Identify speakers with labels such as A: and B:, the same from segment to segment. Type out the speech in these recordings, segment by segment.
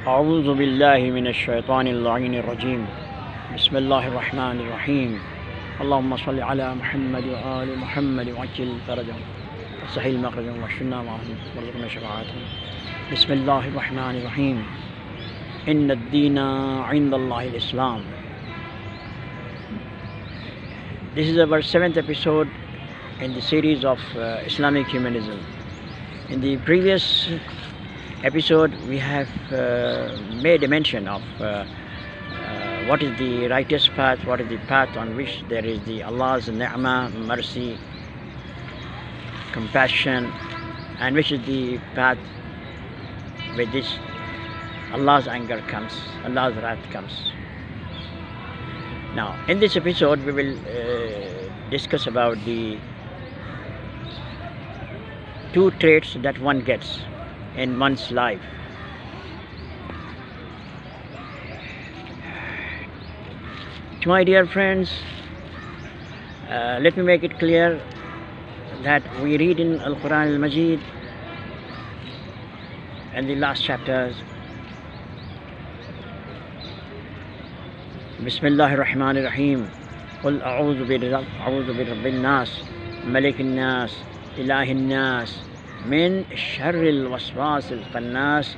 A: أعوذ بالله من الشيطان اللعين الرجيم. بسم الله الرحمن الرحيم. اللهم صل على محمد وآل محمد وعجل فرجهم وسهل مخرجهم واشفنا معهم وارزقنا شفاعتهم. بسم الله الرحمن الرحيم. إن الدين عند الله الإسلام. This is our 7th episode in the series of Islamic Humanism. In the previous episode we have made a mention of what is the righteous path, what is the path on which there is the Allah's ni'mah, mercy, compassion, and which is the path with which Allah's anger comes, Allah's wrath comes. Now in this episode we will discuss about the two traits that one gets in one's life. To my dear friends, let me make it clear that we read in Al-Quran Al-Majid and the last chapters, Bismillahir Rahmanir Rahim. Qul a'udhu birabbil nas, malikin nas, ilahin nas, min sharril waswasil khannas,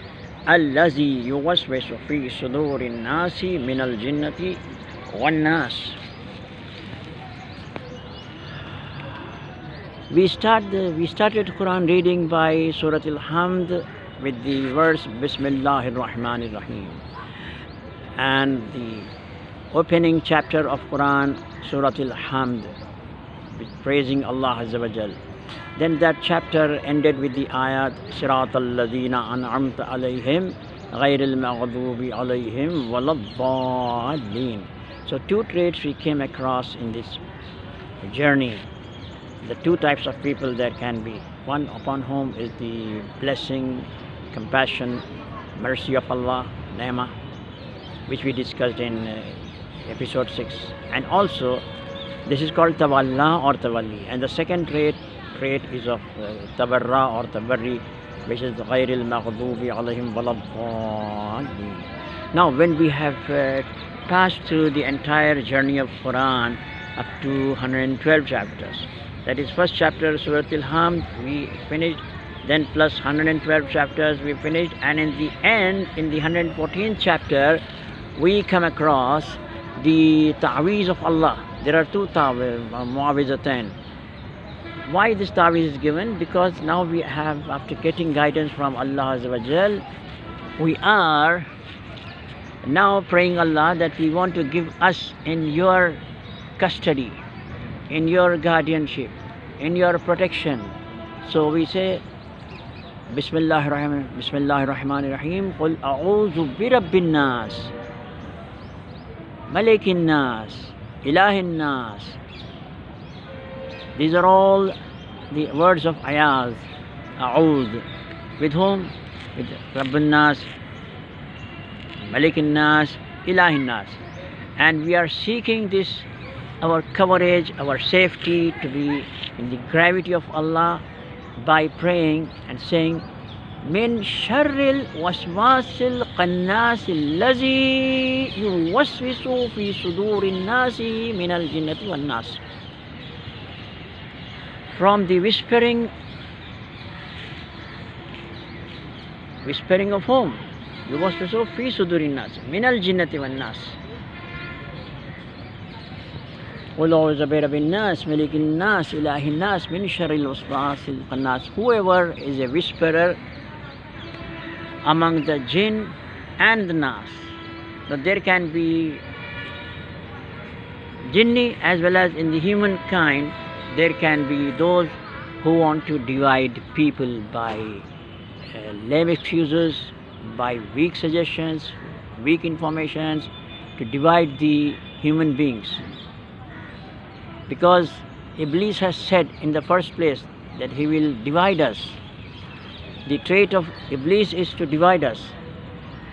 A: allazi yuwaswisu fi sudurin nasi minal jinnati wan nas. We started Quran reading by Surah Al-Hamd with the verse Bismillahir Rahmanir Rahim, and the opening chapter of Quran, Surah Al-Hamd, with praising Allah Azza wa Jal. Then that chapter ended with the ayat Siratal Ladina An'amta Alayhim Ghayril Maghdubi Alayhim Waladdallin. So two traits we came across in this journey. The two types of people there can be. One upon whom is the blessing, compassion, mercy of Allah, Ni'mah, which we discussed in episode 6. And also this is called Tawalla or Tawalli. And the second trait is of Tabarra or Tabarri, which is Ghayril Maghdubi Alayhim Waladdallin. Now when we have passed through the entire journey of Quran up to 112 chapters, that is first chapter Surah Al-Hamd we finished, then plus 112 chapters we finished, and in the end, in the 114th chapter, we come across the ta'weez of Allah. There are two mu'awizatan. Why this ta'weez is given? Because now we have, after getting guidance from Allah Azza wa Jal, we are now praying Allah that we want to give us in your custody, in your guardianship, in your protection. So we say Bismillahir Rahmanir Rahim. Qul a'udhu birabbin nas, malikin nas, ilahin nas. These are all the words of ayaz, a'udh. With whom? With Rabbun nas, malikin nas, ilahin nas. And we are seeking this, our coverage, our safety, to be in the gravity of Allah by praying and saying min sharril waswasil khannas allazi yuwaswisu fi sudurin nasi minal jinnati wan nas. From the whispering of whom? Yuwaswisu fi sudurin nasi minal jinnati wan nas. Whoever is a whisperer among the jinn and the nas. So there can be jinni as well as in the humankind. There can be those who want to divide people by lame excuses, by weak suggestions, weak informations, to divide the human beings. Because Iblis has said in the first place that he will divide us. The trait of Iblis is to divide us.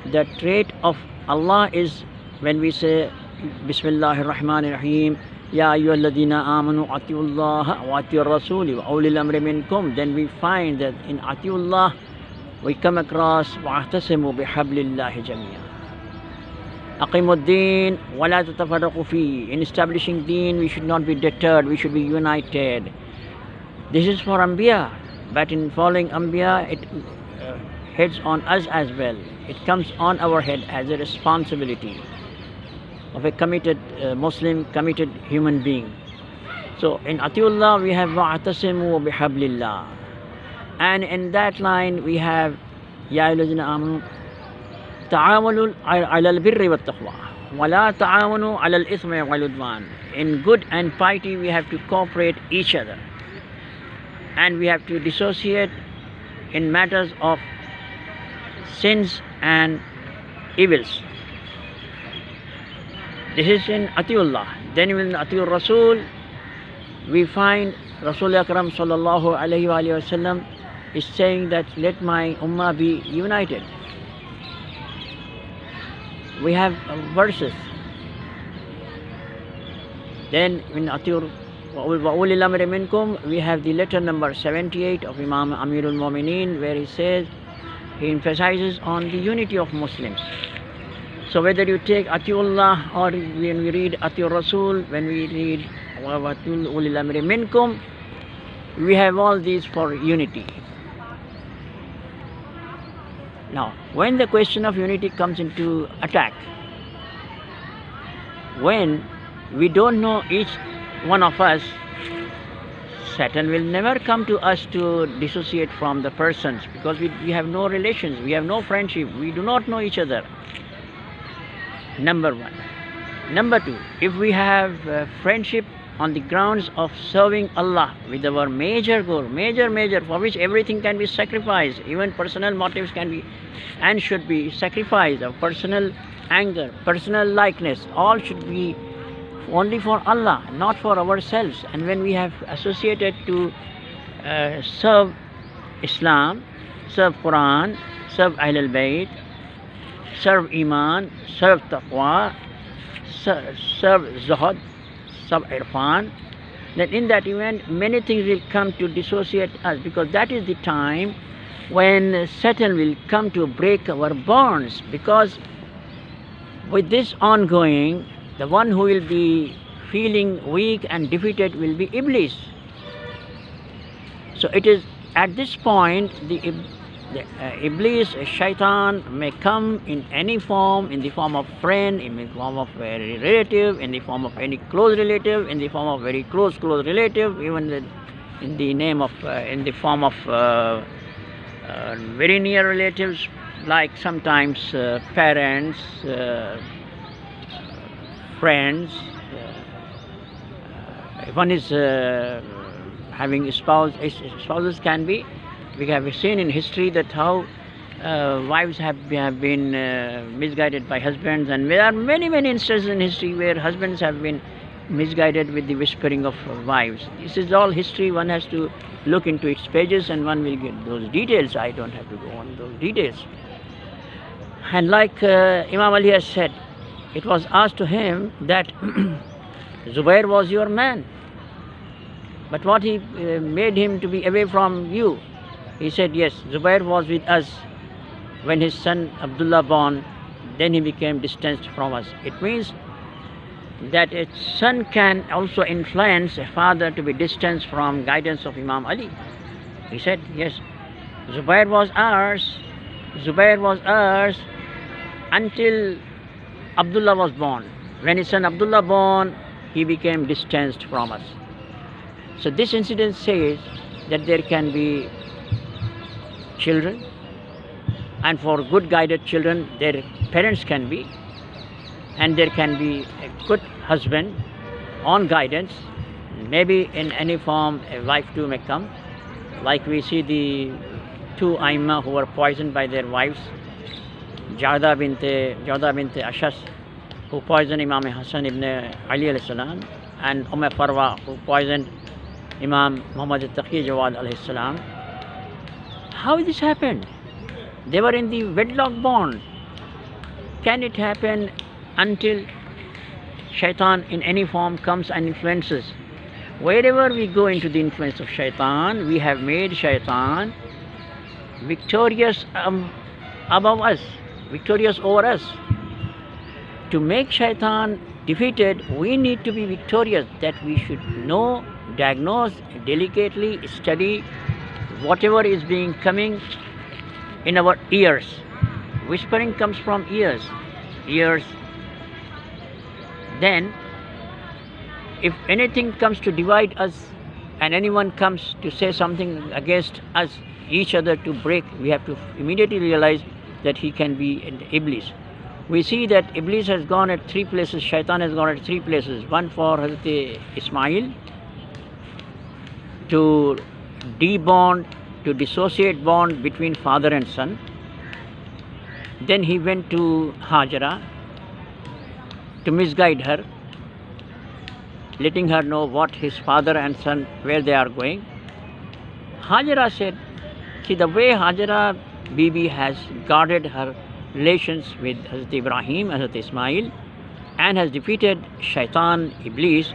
A: The trait of Allah is when we say Bismillahir Rahmanir Rahim, Ya ayyuhalladhina amanu atiullaha wa atiur rasuli wa ulil amri minkum. Then we find that in atiullah we come across وَاعْتَصِمُوا بِحَبْلِ اللَّهِ جَمِيعًا. أَقِيمُوا الدِّينَ وَلَا تَتَفَرَّقُوا فِيهِ. In establishing deen, we should not be deterred, we should be united. This is for Anbiya, but in following Anbiya, it heads on us as well. It comes on our head as a responsibility of a committed Muslim, committed human being. So in Atiullah we have وَاعْتَصِمُوا بِحَبْلِ اللَّهِ, and in that line we have يَا أَيُّهَا الَّذِينَ آمَنُوا تَعَاوَنُوا عَلَى الْبِرِّ وَالتَّقْوَى وَلَا تَعَاوَنُوا عَلَى الْإِثْمِ وَالْعُدْوَانِ. In good and piety we have to cooperate each other, and we have to dissociate in matters of sins and evils. This is in Atiullah. Then in Atiur Rasul we find Rasul Akram sallallahu alayhi wa sallam is saying that let my ummah be united. We have verses. Then in Atiur وَأُولِي الْأَمْرِ مِنْكُمْ we have the letter number 78 of Imam Amirul Mu'mineen, where he says, he emphasizes on the unity of Muslims. So whether you take Atiullah or when we read Atiur Rasul, when we read وَأُولِي الْأَمْرِ مِنْكُمْ, we have all these for unity. Now, when the question of unity comes into attack, when we don't know each one of us, Satan will never come to us to dissociate from the persons, because we have no relations, we have no friendship, we do not know each other. Number one. Number two, if we have friendship on the grounds of serving Allah with our major goal, major, for which everything can be sacrificed, even personal motives can be and should be sacrificed, of personal anger, personal likeness, all should be only for Allah, not for ourselves. And when we have associated to serve Islam, serve Quran, serve Ahlul Bayt, serve Iman, serve Taqwa, serve Zuhud, serve Irfan, then in that event many things will come to dissociate us, because that is the time when Satan will come to break our bonds. Because with this ongoing, the one who will be feeling weak and defeated will be Iblis. So it is at this point the Iblis, Shaitan, may come in any form, in the form of friend, in the form of very relative, in the form of any close relative, in the form of very close relative, even in the name of, in the form of very near relatives, like sometimes parents, friends. If one is having spouses can be. We have seen in history that how wives have been misguided by husbands, and there are many instances in history where husbands have been misguided with the whispering of wives. This is all history. One has to look into its pages and one will get those details. I don't have to go on those details. And like Imam Ali has said, it was asked to him that Zubair was your man, but what he made him to be away from you? He said, yes, Zubair was with us when his son Abdullah born, then he became distanced from us. It means that a son can also influence a father to be distanced from guidance of Imam Ali. He said, yes, Zubair was ours until Abdullah was born. When his son Abdullah born, he became distanced from us. So this incident says that there can be children, and for good guided children their parents can be, and there can be a good husband on guidance. Maybe in any form a wife too may come, like we see the two Aimma who were poisoned by their wives, Jada bint Ashas, who poisoned Imam Hassan ibn Ali alayhi salam, and Farwa, who poisoned Imam Muhammad al-Taqi Jawad alayhi salam. How this happened? They were in the wedlock bond. Can it happen until Shaitan in any form comes and influences? Wherever we go into the influence of Shaitan, we have made Shaitan victorious above us, victorious over us. To make Shaitan defeated, we need to be victorious, that we should know, diagnose, delicately study whatever is being coming in our ears. Whispering comes from ears. Then, if anything comes to divide us and anyone comes to say something against us, each other to break, we have to immediately realize that he can be an Iblis. We see that Iblis has gone at three places, Shaitan has gone at three places. One for Hazrat Ismail, to debond, to dissociate bond between father and son. Then he went to Hajara to misguide her, letting her know what his father and son, where they are going. Hajara said, see, the way Hajara Bibi has guarded her relations with Hazrat Ibrahim, Hazrat Ismail, and has defeated Shaitan, Iblis,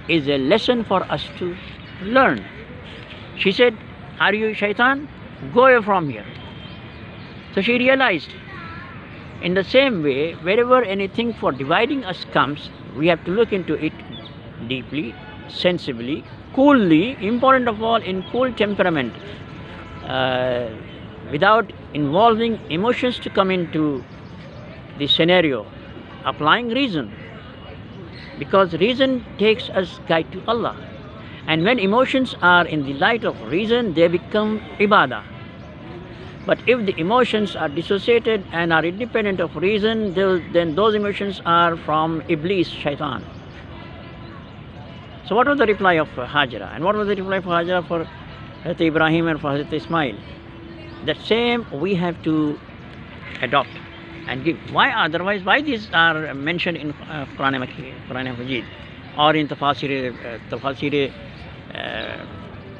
A: is a lesson for us to learn. She said, are you Shaitan? Go away from here. So she realized, in the same way, wherever anything for dividing us comes, we have to look into it deeply, sensibly, coolly, important of all, in cool temperament, without involving emotions to come into the scenario, applying reason, because reason takes us guide to Allah, and when emotions are in the light of reason, they become ibadah. But if the emotions are dissociated and are independent of reason, then those emotions are from Iblis, Shaitan. So what was the reply of Hajara, and what was the reply for Hajara for Hazrat Ibrahim and for Hazrat Ismail? That same we have to adopt and give. Why otherwise? Why these are mentioned in Quran Majid or in Tafasir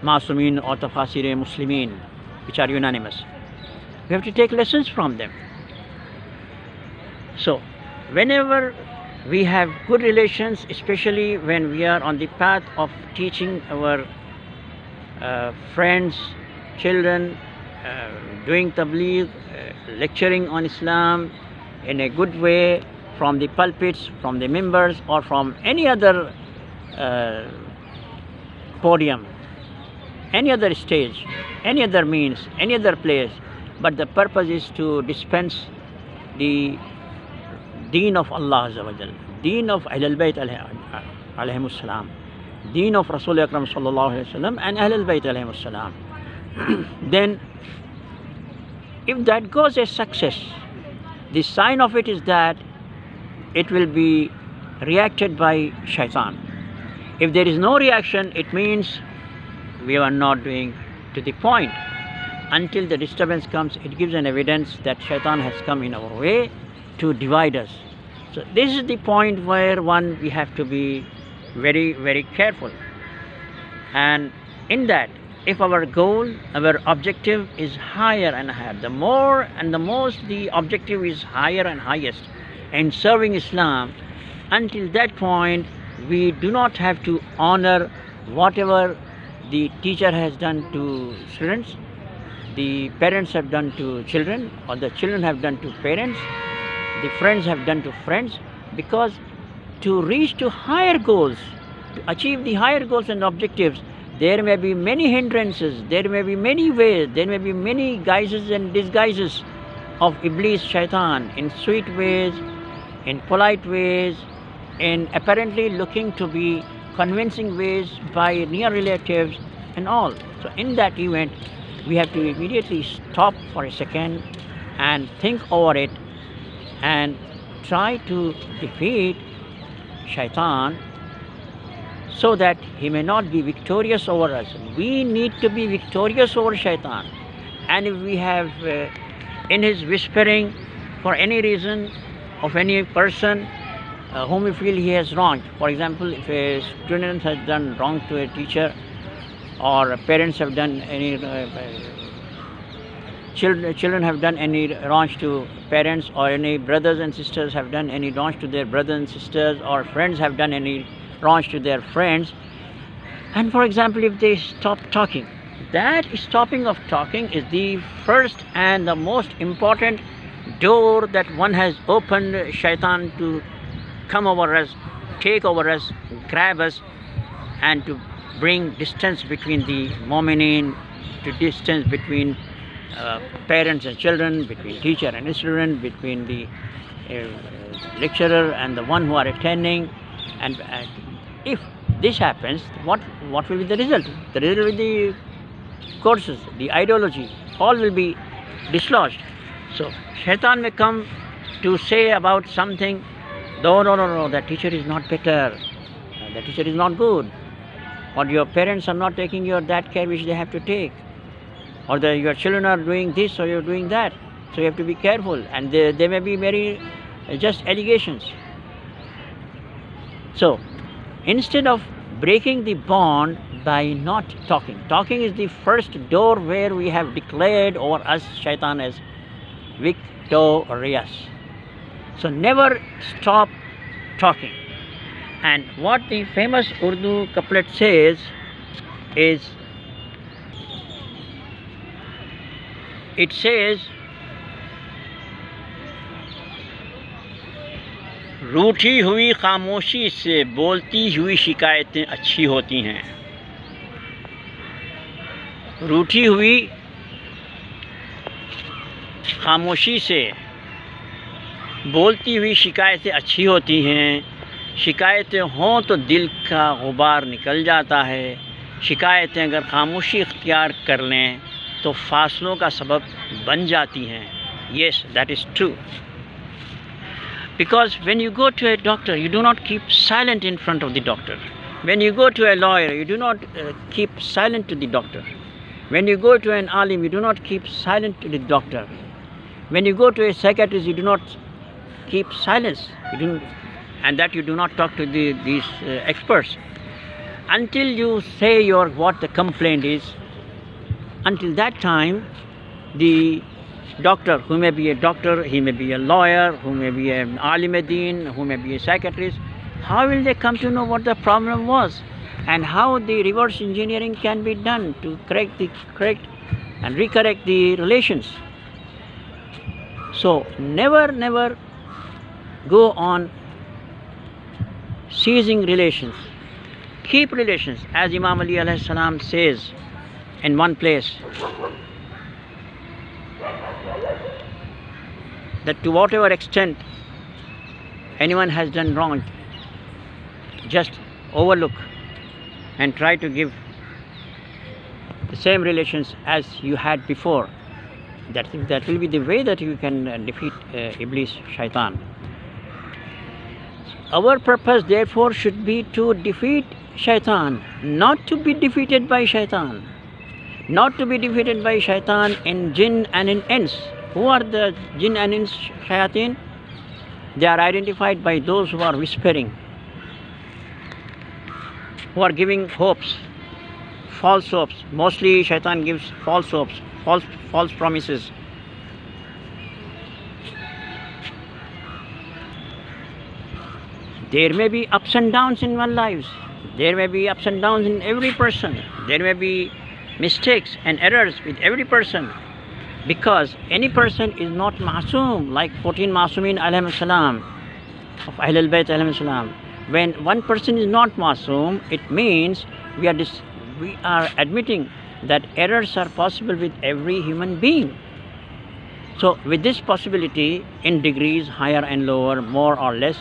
A: Masumin or Tafasir Muslimin, which are unanimous? We have to take lessons from them. So, whenever we have good relations, especially when we are on the path of teaching our friends, children, doing tabligh, lecturing on Islam in a good way from the pulpits, from the members, or from any other podium, any other stage, any other means, any other place, but the purpose is to dispense the deen of Allah Azza wa Jal, deen of Ahlul Bayt alayhimus salam, deen of Rasul Akram sallallahu alayhi wa sallam and Ahlul Bayt alayhimus salam. Then if that goes as success, the sign of it is that it will be reacted by Shaitan. If there is no reaction, it means we are not doing to the point. Until the disturbance comes, it gives an evidence that Shaitan has come in our way to divide us. So this is the point where we have to be very, very careful. And in that, if our goal, our objective is higher and higher, the more and the most the objective is higher and highest in serving Islam, until that point we do not have to honor whatever the teacher has done to students, the parents have done to children, or the children have done to parents, the friends have done to friends, because to reach to higher goals, to achieve the higher goals and objectives, there may be many hindrances, there may be many ways, there may be many guises and disguises of Iblis, Shaitan, in sweet ways, in polite ways, in apparently looking to be convincing ways by near relatives and all. So in that event, we have to immediately stop for a second and think over it and try to defeat Shaitan so that he may not be victorious over us. We need to be victorious over Shaitan. And if we have in his whispering, for any reason of any person whom we feel he has wronged, for example, if a student has done wrong to a teacher, or parents have done any children have done any wrongs to parents, or any brothers and sisters have done any wrongs to their brothers and sisters, or friends have done any wrongs to their friends, and for example, if they stop talking, that stopping of talking is the first and the most important door that one has opened Shaitan to come over us, take over us, grab us, and to bring distance between the mu'mineen, to distance between parents and children, between teacher and student, between the lecturer and the one who are attending. And if this happens, what will be the result? The result will be the courses, the ideology, all will be dislodged. So Shaitan may come to say about something, no, that teacher is not better, the teacher is not good, or your parents are not taking that care which they have to take, or your children are doing this or you're doing that, so you have to be careful. And they may be very just allegations. So instead of breaking the bond by not talking, talking is the first door where we have declared over us Shaitan as victorious. So never stop talking. And what the famous Urdu couplet says is, it says, रूठी हुई खामोशी से बोलती हुई शिकायतें अच्छी होती हैं। रूठी हुई खामोशी से बोलती हुई शिकायतें अच्छी होती हैं। शिकायतें हों तो दिल का गुबार निकल जाता है। शिकायतें अगर खामोशी इख्तियार कर लें तो फासलों का सबब बन जाती हैं। Yes, that is true. Because when you go to a doctor, you do not keep silent in front of the doctor. When you go to a lawyer, you do not keep silent to the doctor. When you go to an alim, you do not keep silent to the doctor. When you go to a psychiatrist, you do not keep silence. And that you do not talk to these experts. Until you say what the complaint is, until that time, the doctor, who may be a doctor, he may be a lawyer, who may be an alim-e-deen, who may be a psychiatrist, how will they come to know what the problem was and how the reverse engineering can be done to correct and recorrect the relations? So never go on ceasing relations. Keep relations, as Imam Ali alayhi salam says in one place, that to whatever extent anyone has done wrong, just overlook and try to give the same relations as you had before. That will be the way that you can defeat Iblis, Shaitan. Our purpose therefore should be to defeat Shaitan, not to be defeated by Shaitan. Not to be defeated by Shaitan in jinn and in ins. Who are the jinn and ins shayateen? They are identified by those who are whispering, who are giving hopes, false hopes. Mostly Shaitan gives false hopes, false promises. There may be ups and downs in one's lives. There may be ups and downs in every person. There may be mistakes and errors with every person. Because any person is not masoom, like 14 Masumin alayhi salam, of Ahlul Bayt alayhi salam. When one person is not masoom, it means we are admitting that errors are possible with every human being. So with this possibility, in degrees, higher and lower, more or less,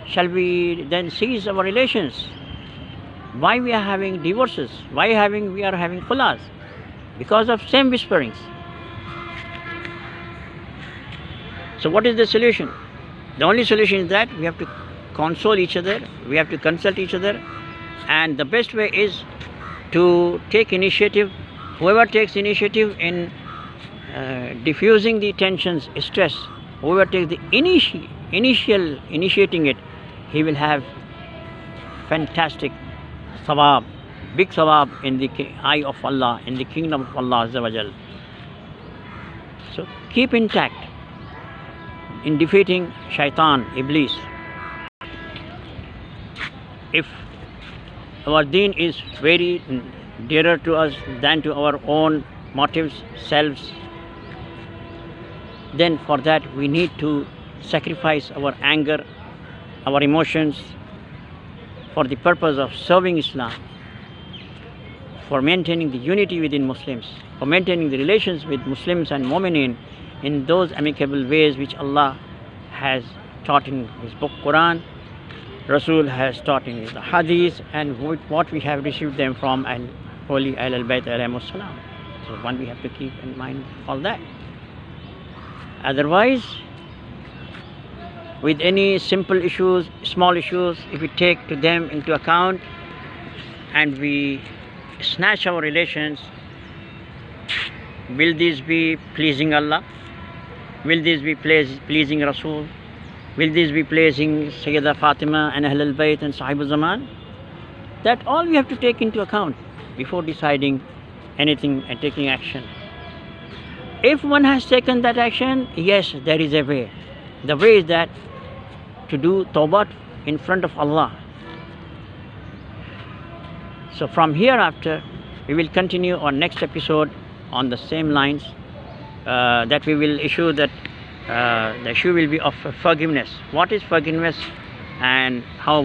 A: shall we then cease our relations? Why we are having divorces? Why we are having khullas? Because of same whisperings. So what is the solution? The only solution is that we have to console each other, we have to consult each other, and the best way is to take initiative. Whoever takes initiative in diffusing the tensions, stress, whoever takes the initiating it, he will have fantastic thawab, big thawab in the eye of Allah, in the kingdom of Allah Azza wa Jal. So keep intact in defeating Shaitan, Iblis. If our deen is very dearer to us than to our own motives, selves, then for that we need to sacrifice our anger, our emotions, for the purpose of serving Islam, for maintaining the unity within Muslims, for maintaining the relations with Muslims and Mu'mineen in those amicable ways which Allah has taught in His book Quran, Rasul has taught in the Hadith, and what we have received them from and Holy Ahlul Bayt alayhimus salam. So one we have to keep in mind all that. Otherwise, with any simple issues, small issues, if we take to them into account and we snatch our relations, will these be pleasing Allah? Will these be pleasing Rasul? Will these be pleasing Sayyidah Fatima and Ahlul Bayt and Sahibul Zaman? That all we have to take into account before deciding anything and taking action. If one has taken that action, yes, there is a way. The way is that to do tawbah in front of Allah. So from hereafter, we will continue our next episode on the same lines, that we will issue that the issue will be of forgiveness. What is forgiveness, and how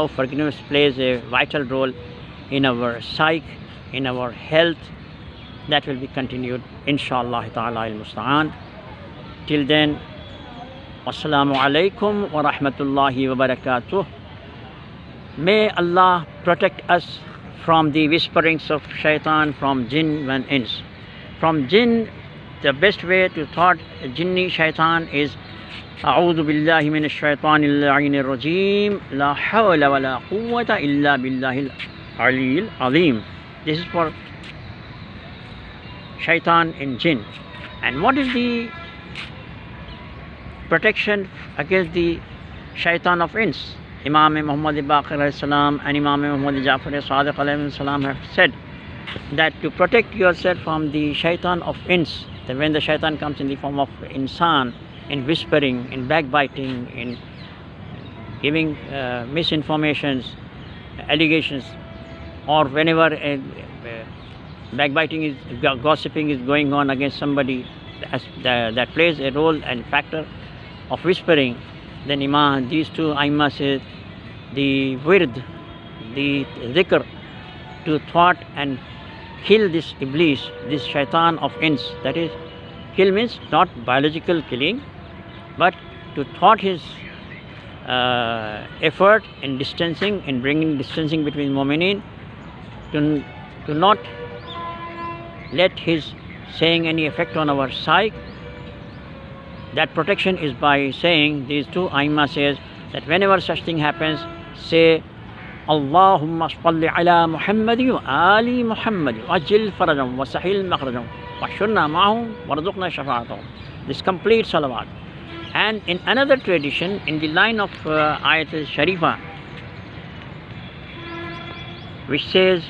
A: forgiveness plays a vital role in our psyche, in our health. That will be continued, inshallah ta'ala al-musta'an. Till then, wassalamu alaikum wa rahmatullahi wa barakatuh. May Allah protect us from the whisperings of Shaitan, from jinn and ins. From jinn, the best way to thought jinni Shaitan is A'udhu billahi minash shaitanir la'inir rajim, la hawla wa la quwwata illa billahil aliyyil azim. This is for Shaitan in jinn. And what is the protection against the Shaitan of ins? Imam Muhammad Baqir alayhi salam and Imam Muhammad Jafar Sadiq alayhi salam have said that to protect yourself from the Shaitan of ins, that when the Shaitan comes in the form of insan, in whispering, in backbiting, in giving misinformations, allegations, or whenever backbiting is, gossiping is going on against somebody, that plays a role and factor of whispering, then Imam, these two Aimma says, the wird, the dhikr, to thwart and kill this Iblis, this Shaitan of ins. That is, kill means not biological killing, but to thwart his effort in distancing, in bringing distancing between Mu'mineen, to not let his saying any effect on our psyche. That protection is by saying, these two Aimma says, that whenever such thing happens, say Allahumma salli ala Muhammadi wa ali Muhammadi wa ajil farajam wa sahil makhrajam wa shurna ma'hum wa razuqna shafa'atahum. This complete salawat. And in another tradition, in the line of Ayat al-Sharifa, which says